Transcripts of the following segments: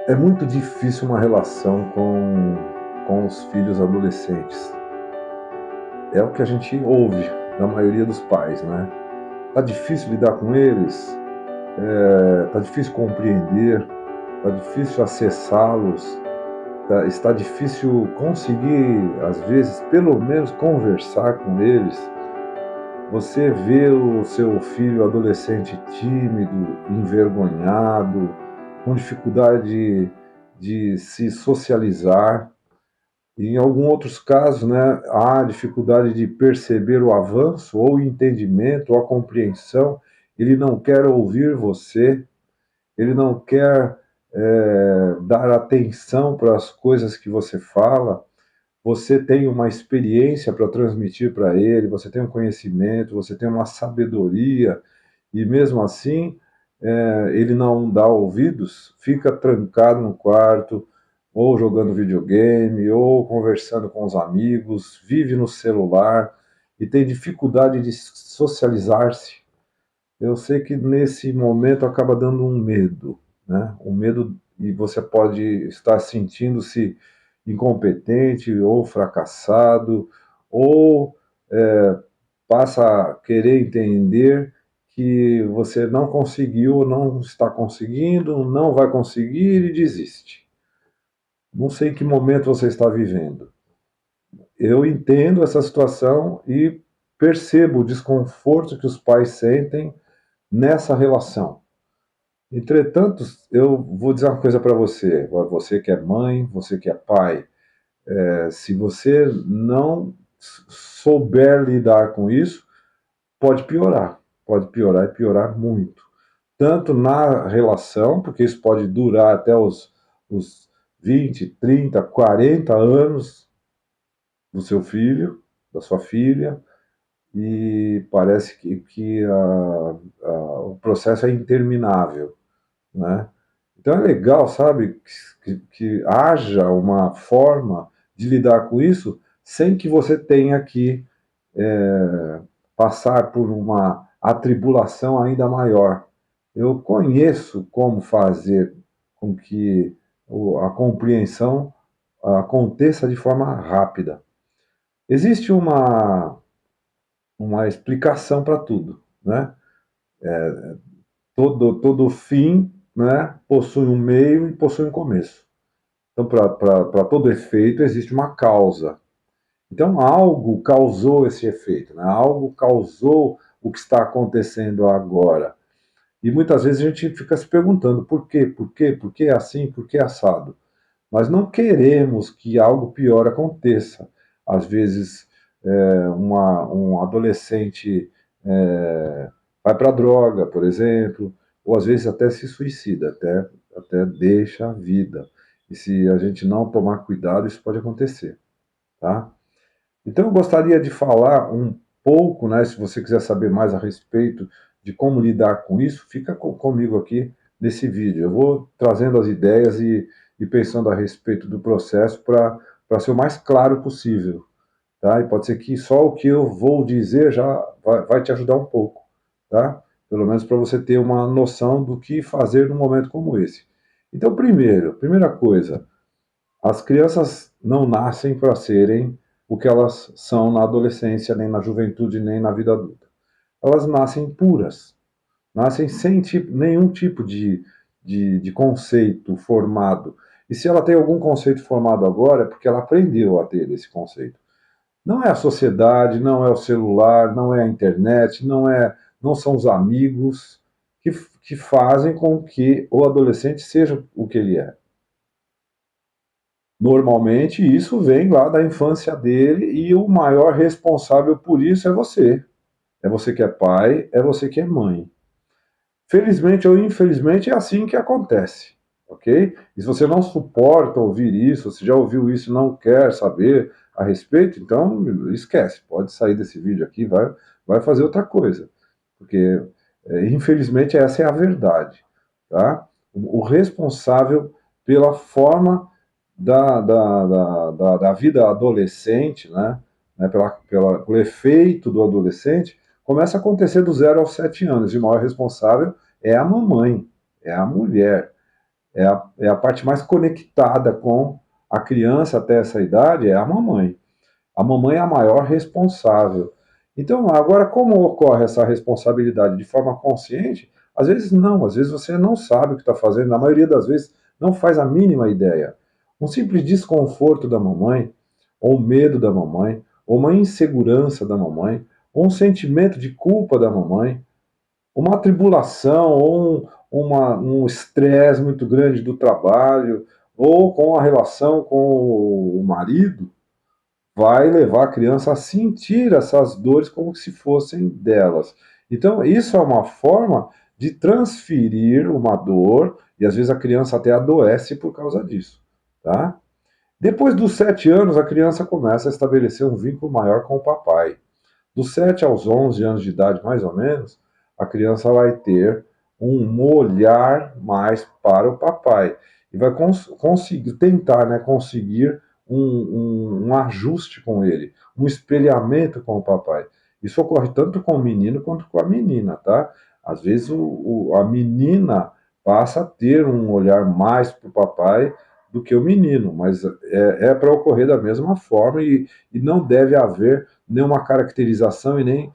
É muito difícil uma relação com os filhos adolescentes. É o que a gente ouve da maioria dos pais, né? Tá difícil lidar com eles, tá difícil compreender, tá difícil acessá-los, está difícil conseguir, às vezes, pelo menos conversar com eles. Você vê o seu filho adolescente tímido, envergonhado, com dificuldade de se socializar. E em alguns outros casos, né, há dificuldade de perceber o avanço, ou o entendimento, ou a compreensão. Ele não quer ouvir você, ele não quer dar atenção para as coisas que você fala. Você tem uma experiência para transmitir para ele, você tem um conhecimento, você tem uma sabedoria, e mesmo assim ele não dá ouvidos, fica trancado no quarto, ou jogando videogame, ou conversando com os amigos, vive no celular e tem dificuldade de socializar-se. Eu sei que nesse momento acaba dando um medo, né? Um medo, e você pode estar sentindo-se incompetente ou fracassado, ou passa a querer entender que você não conseguiu, não está conseguindo, não vai conseguir e desiste. Não sei que momento você está vivendo. Eu entendo essa situação e percebo o desconforto que os pais sentem nessa relação. Entretanto, eu vou dizer uma coisa para você, você que é mãe, você que é pai, se você não souber lidar com isso, pode piorar e piorar muito. Tanto na relação, porque isso pode durar até os 20, 30, 40 anos do seu filho, da sua filha, e parece que o processo é interminável, né? Então é legal, sabe, que haja uma forma de lidar com isso sem que você tenha que passar por uma atribulação ainda maior. Eu conheço como fazer com que a compreensão aconteça de forma rápida. Existe uma explicação para tudo, né? Todo fim, né, possui um meio e possui um começo. Então, para todo efeito, existe uma causa. Então, algo causou esse efeito, né? Algo causou o que está acontecendo agora. E muitas vezes a gente fica se perguntando por quê, por quê, por que é assim, por que é assado. Nós não queremos que algo pior aconteça. Às vezes, um adolescente vai para a droga, por exemplo, ou às vezes até se suicida, até deixa a vida. E se a gente não tomar cuidado, isso pode acontecer, tá? Então eu gostaria de falar um pouco, né, se você quiser saber mais a respeito de como lidar com isso, fica comigo aqui nesse vídeo. Eu vou trazendo as ideias e pensando a respeito do processo para ser o mais claro possível, tá? E pode ser que só o que eu vou dizer já vai te ajudar um pouco, tá? Pelo menos para você ter uma noção do que fazer num momento como esse. Então, primeira coisa, as crianças não nascem para serem o que elas são na adolescência, nem na juventude, nem na vida adulta. Elas nascem puras, nascem sem nenhum tipo de conceito formado. E se ela tem algum conceito formado agora, é porque ela aprendeu a ter esse conceito. Não é a sociedade, não é o celular, não é a internet, não são os amigos que, que fazem com que o adolescente seja o que ele é. Normalmente isso vem lá da infância dele e o maior responsável por isso é você. É você que é pai, é você que é mãe. Felizmente ou infelizmente é assim que acontece, ok? E se você não suporta ouvir isso, se já ouviu isso e não quer saber a respeito, então esquece, pode sair desse vídeo aqui, vai fazer outra coisa, porque infelizmente essa é a verdade, tá? O responsável pela forma da vida adolescente, né, pelo efeito do adolescente, começa a acontecer do 0 aos 7 anos, e o maior responsável é a mamãe, é a mulher. É a parte mais conectada com a criança até essa idade, é a mamãe. A mamãe é a maior responsável. Então, agora, como ocorre essa responsabilidade de forma consciente? Às vezes não, às vezes você não sabe o que está fazendo, na maioria das vezes não faz a mínima ideia. Um simples desconforto da mamãe, ou medo da mamãe, ou uma insegurança da mamãe, ou um sentimento de culpa da mamãe, uma tribulação ou um estresse muito grande do trabalho, ou com a relação com o marido, vai levar a criança a sentir essas dores como se fossem delas. Então, isso é uma forma de transferir uma dor, e às vezes a criança até adoece por causa disso, tá? Depois dos 7 anos, a criança começa a estabelecer um vínculo maior com o papai. Dos 7 aos 11 anos de idade, mais ou menos, a criança vai ter um olhar mais para o papai e vai conseguir tentar, né, conseguir um ajuste com ele, um espelhamento com o papai. Isso ocorre tanto com o menino quanto com a menina, tá? Às vezes a menina passa a ter um olhar mais para o papai do que o menino, mas é para ocorrer da mesma forma e não deve haver nenhuma caracterização e nem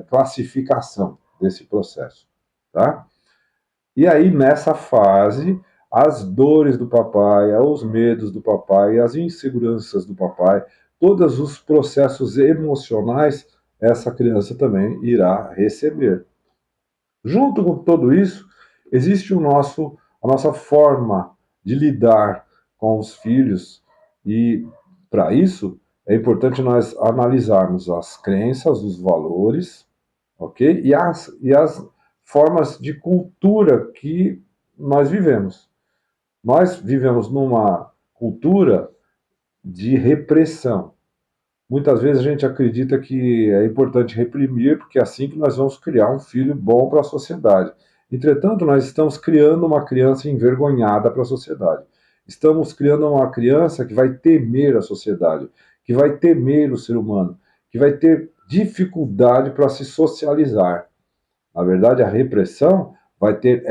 classificação desse processo, tá? E aí, nessa fase, as dores do papai, os medos do papai, as inseguranças do papai, todos os processos emocionais, essa criança também irá receber. Junto com tudo isso, existe a nossa forma de lidar com os filhos, e para isso é importante nós analisarmos as crenças, os valores, ok? E as formas de cultura que nós vivemos. Nós vivemos numa cultura de repressão. Muitas vezes a gente acredita que é importante reprimir, porque é assim que nós vamos criar um filho bom para a sociedade. Entretanto, nós estamos criando uma criança envergonhada para a sociedade. Estamos criando uma criança que vai temer a sociedade, que vai temer o ser humano, que vai ter dificuldade para se socializar. Na verdade, a repressão vai ter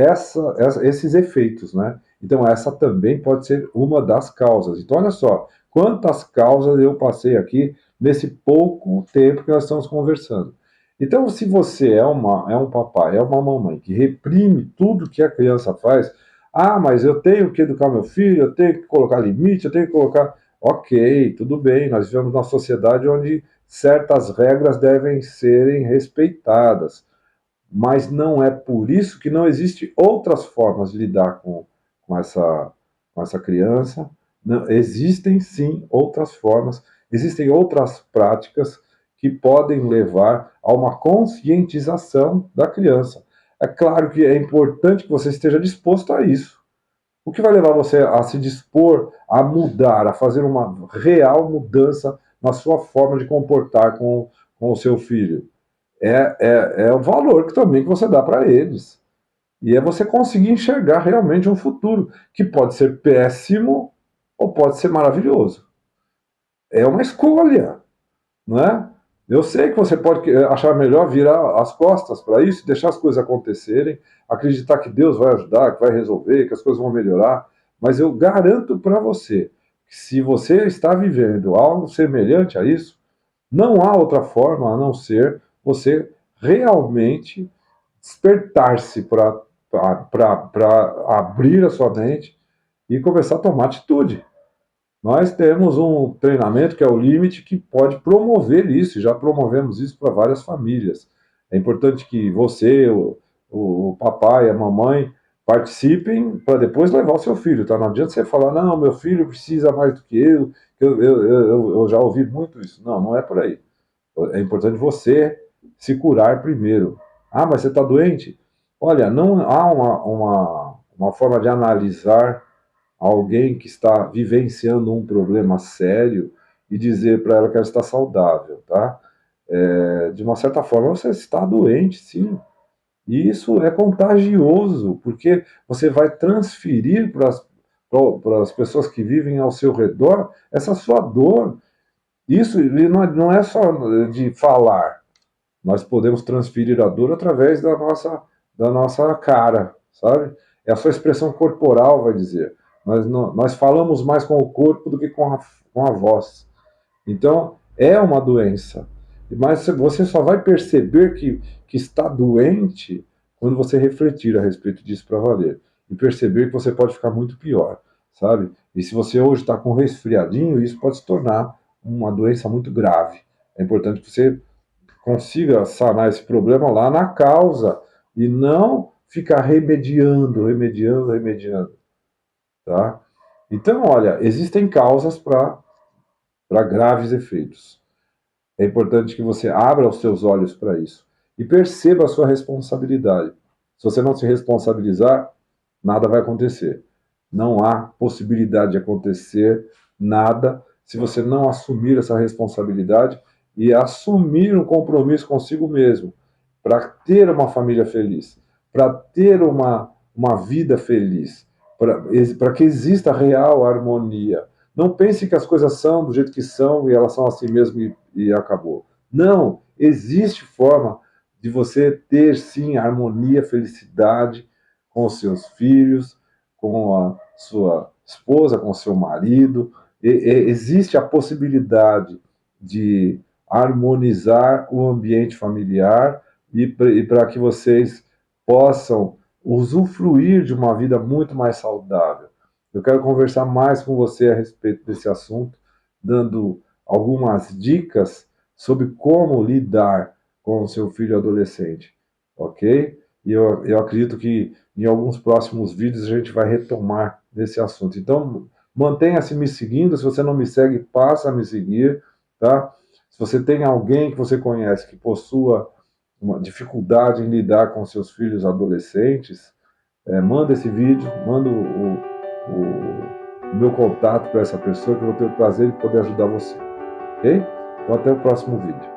esses efeitos, né? Então, essa também pode ser uma das causas. Então, olha só, quantas causas eu passei aqui nesse pouco tempo que nós estamos conversando. Então, se você é um papai, é uma mamãe que reprime tudo que a criança faz, ah, mas eu tenho que educar meu filho, eu tenho que colocar limite, eu tenho que colocar. Ok, tudo bem, nós vivemos numa sociedade onde certas regras devem serem respeitadas, mas não é por isso que não existem outras formas de lidar com essa criança. Não, existem sim outras formas, existem outras práticas que podem levar a uma conscientização da criança. É claro que é importante que você esteja disposto a isso. O que vai levar você a se dispor a mudar, a fazer uma real mudança na sua forma de comportar com o seu filho? É o valor que também que você dá para eles. E é você conseguir enxergar realmente um futuro, que pode ser péssimo ou pode ser maravilhoso. É uma escolha, não é? Eu sei que você pode achar melhor virar as costas para isso, deixar as coisas acontecerem, acreditar que Deus vai ajudar, que vai resolver, que as coisas vão melhorar, mas eu garanto para você que se você está vivendo algo semelhante a isso, não há outra forma a não ser você realmente despertar-se para abrir a sua mente e começar a tomar atitude. Nós temos um treinamento que é o Limite, que pode promover isso, e já promovemos isso para várias famílias. É importante que você, o papai, a mamãe, participem para depois levar o seu filho, tá? Não adianta você falar, não, meu filho precisa mais do que eu já ouvi muito isso. Não, não é por aí. É importante você se curar primeiro. Ah, mas você está doente? Olha, não há uma forma de analisar alguém que está vivenciando um problema sério e dizer para ela que ela está saudável, tá? De uma certa forma, você está doente, sim. E isso é contagioso, porque você vai transferir para as pessoas que vivem ao seu redor essa sua dor. Isso não é só de falar. Nós podemos transferir a dor através da nossa cara, sabe? É a sua expressão corporal, vai dizer. Nós falamos mais com o corpo do que com a voz. Então, é uma doença. Mas você só vai perceber que está doente quando você refletir a respeito disso para valer. E perceber que você pode ficar muito pior, sabe? E se você hoje está com resfriadinho, isso pode se tornar uma doença muito grave. É importante que você consiga sanar esse problema lá na causa e não ficar remediando, tá? Então, olha, existem causas para graves efeitos. É importante que você abra os seus olhos para isso e perceba a sua responsabilidade. Se você não se responsabilizar, nada vai acontecer. Não há possibilidade de acontecer nada se você não assumir essa responsabilidade e assumir um compromisso consigo mesmo para ter uma família feliz, para ter uma vida feliz, para que exista real harmonia. Não pense que as coisas são do jeito que são e elas são assim mesmo e acabou. Não, existe forma de você ter sim harmonia, felicidade com os seus filhos, com a sua esposa, com o seu marido. Existe a possibilidade de harmonizar o ambiente familiar e para que vocês possam usufruir de uma vida muito mais saudável. Eu quero conversar mais com você a respeito desse assunto, dando algumas dicas sobre como lidar com o seu filho adolescente, ok? E eu acredito que em alguns próximos vídeos a gente vai retomar desse assunto. Então, mantenha-se me seguindo. Se você não me segue, passa a me seguir, tá? Se você tem alguém que você conhece que possua uma dificuldade em lidar com seus filhos adolescentes, manda esse vídeo, manda o meu contato para essa pessoa, que eu vou ter o prazer de poder ajudar você, ok? Então até o próximo vídeo.